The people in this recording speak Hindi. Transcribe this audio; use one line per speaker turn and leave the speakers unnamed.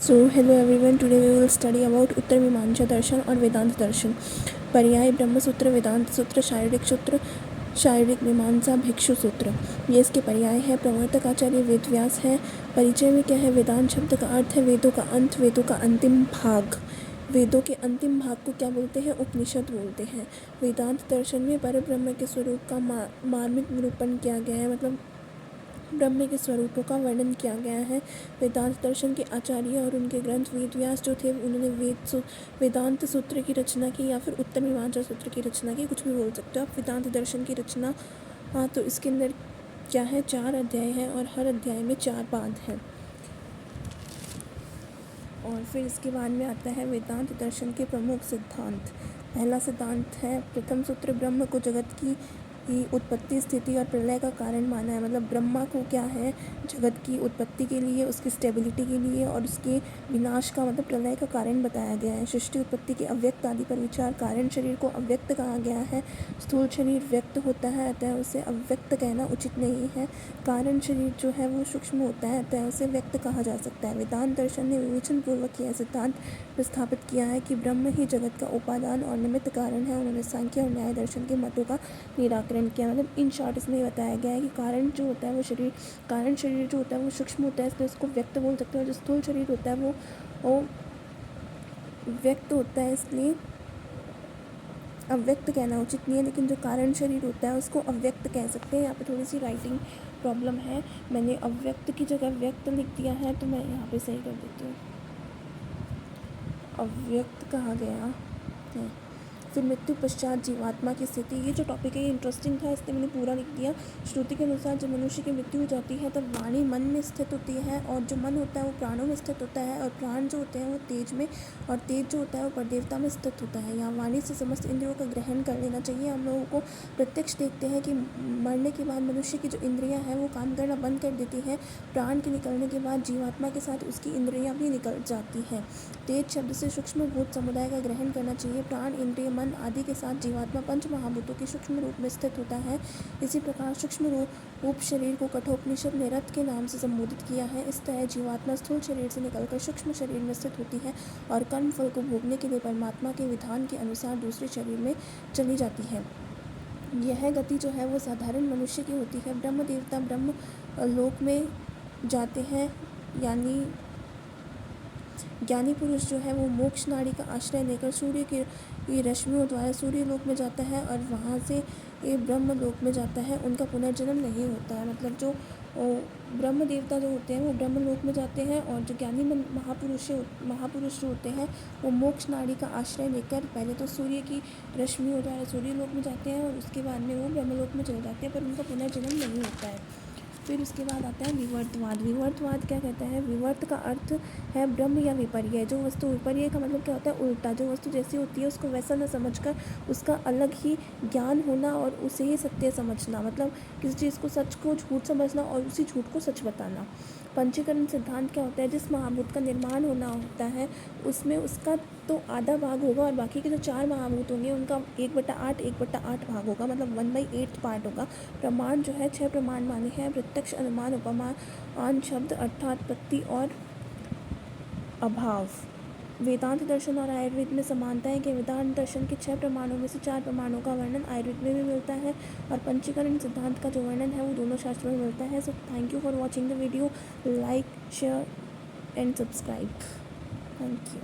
So hello everyone, today we will study about उत्तर मीमांसा दर्शन और वेदांत दर्शन। पर्याय ब्रह्म सूत्र, वेदांत सूत्र, शारीरिक सूत्र, शारीरिक मीमांसा, भिक्षु सूत्र, ये इसके पर्याय है। प्रवर्तक आचार्य वेद व्यास है। परिचय में क्या है, वेदांत शब्द का अर्थ है वेदों का अंत, वेदों का अंतिम भाग। वेदों के अंतिम भाग को क्या बोलते हैं, उपनिषद बोलते हैं। वेदांत दर्शन में परब्रह्म के स्वरूप का मार्मिक निरूपण किया गया है, मतलब ब्रह्म के स्वरूपों का वर्णन किया गया है। वेदांत दर्शन के आचार्य और उनके ग्रंथ वेद व्यास जो थे, उन्होंने वेदांत सूत्र की रचना की या फिर उत्तर मीमांसा सूत्र की रचना की, कुछ भी बोल सकते हो आप। वेदांत दर्शन की रचना, हाँ, तो इसके अंदर क्या है, 4 अध्याय हैं और हर अध्याय में 4 पाद हैं। और फिर इसके बाद में आता है वेदांत दर्शन के प्रमुख सिद्धांत। पहला सिद्धांत है, प्रथम सूत्र, ब्रह्म को जगत की उत्पत्ति, स्थिति और प्रलय का कारण माना है। मतलब ब्रह्मा को क्या है, जगत की उत्पत्ति के लिए, उसकी स्टेबिलिटी के लिए और उसके विनाश का मतलब प्रलय का कारण बताया गया है। सृष्टि उत्पत्ति के अव्यक्त आदि पर विचार। कारण शरीर को अव्यक्त कहा गया है। स्थूल शरीर व्यक्त होता है, अतः उसे अव्यक्त कहना उचित नहीं है। कारण शरीर जो है वो सूक्ष्म होता है, अतः उसे व्यक्त कहा जा सकता है। वेदांत दर्शन ने विवेचन पूर्वक यह सिद्धांत प्रस्थापित किया है कि ब्रह्म ही जगत का उपादान और निमित्त कारण है। उन्होंने सांख्य और न्याय दर्शन के मतों का निराकरण किया। मतलब इन शॉर्ट इसमें बताया गया है कि कारण जो होता है वो कारण शरीर जो होता है वो सूक्ष्म होता है, इसलिए उसको व्यक्त बोल सकते हैं। जो स्थूल शरीर होता है वो व्यक्त होता है, इसलिए अव्यक्त कहना उचित नहीं है। लेकिन जो कारण शरीर होता है उसको अव्यक्त कह सकते हैं। यहाँ पे थोड़ी सी राइटिंग प्रॉब्लम है, मैंने अव्यक्त की जगह व्यक्त लिख दिया है, तो मैं यहाँ पे सही कर देती हूँ। अव्यक्त कहा गया है। फिर मृत्यु पश्चात जीवात्मा की स्थिति, ये जो टॉपिक है ये इंटरेस्टिंग था, इसलिए मैंने पूरा लिख दिया। श्रुति के अनुसार जब मनुष्य की मृत्यु हो जाती है तब वाणी मन में स्थित होती है और जो मन होता है वो प्राणों में स्थित होता है और प्राण जो होते हैं वो तेज में और तेज जो होता है वो परदेवता में स्थित होता है। यहाँ वाणी से समस्त इंद्रियों का ग्रहण कर लेना चाहिए। हम लोगों को प्रत्यक्ष देखते हैं कि मरने के बाद मनुष्य की जो इंद्रियाँ हैं वो काम करना बंद कर देती हैं। प्राण के निकलने के बाद जीवात्मा के साथ उसकी इंद्रियाँ भी निकल जाती हैं। तेज शब्द से सूक्ष्म भूत समुदाय का ग्रहण करना चाहिए। प्राण, इंद्रिय, मन आदि के साथ जीवात्मा पंच महाभूतों के सूक्ष्म रूप में स्थित होता है। इसी प्रकार सूक्ष्म रूप शरीर को कठोपनिषद ने रथ के नाम से संबोधित किया है। इस तरह जीवात्मा स्थूल शरीर से निकलकर सूक्ष्म शरीर में स्थित होती है और कर्म फल को भोगने के लिए परमात्मा के विधान के अनुसार दूसरे शरीर में चली जाती है। यह गति जो है वो साधारण मनुष्य की होती है। ब्रह्म देवता ब्रह्म लोक में जाते हैं, यानी ज्ञानी पुरुष जो है वो मोक्ष नाड़ी का आश्रय लेकर सूर्य की रश्मियों द्वारा सूर्य लोक में जाता है और वहाँ से ये ब्रह्म लोक में जाता है। उनका पुनर्जन्म नहीं होता है। मतलब जो ब्रह्म देवता जो होते हैं वो ब्रह्म लोक में जाते हैं और जो ज्ञानी महापुरुष जो होते हैं वो मोक्ष नाड़ी का आश्रय लेकर पहले तो सूर्य की रश्मियों द्वारा सूर्य लोक में जाते हैं और उसके बाद में वो ब्रह्म लोक में चले जाते हैं, पर उनका पुनर्जन्म नहीं होता है। फिर उसके बाद आता है विवर्तवाद। विवर्तवाद क्या कहता है, विवर्त का अर्थ है ब्रह्म या विपर्य। जो वस्तु, विपर्य का मतलब क्या होता है, उल्टा। जो वस्तु जैसी होती है उसको वैसा न समझकर उसका अलग ही ज्ञान होना और उसे ही सत्य समझना। मतलब किसी चीज़ को सच को झूठ समझना और उसी झूठ को सच बताना। पंचीकरण सिद्धांत क्या होता है, जिस महाभूत का निर्माण होना होता है उसमें उसका तो आधा भाग होगा और बाकी के जो 4 महाभूत होंगे उनका 1/8 1/8 भाग होगा, मतलब 1/8 पार्ट होगा। प्रमाण जो है 6 प्रमाण माने हैं, प्रत्यक्ष, अनुमान, उपमान, शब्द अर्थात पत्ति और अभाव। वेदांत दर्शन और आयुर्वेद में समानता है कि वेदांत दर्शन के 6 प्रमाणों में से 4 प्रमाणों का वर्णन आयुर्वेद में भी मिलता है और पंचीकरण सिद्धांत का जो वर्णन है वो दोनों शास्त्रों में मिलता है। So thank you for watching the video, like, share and subscribe. Thank you.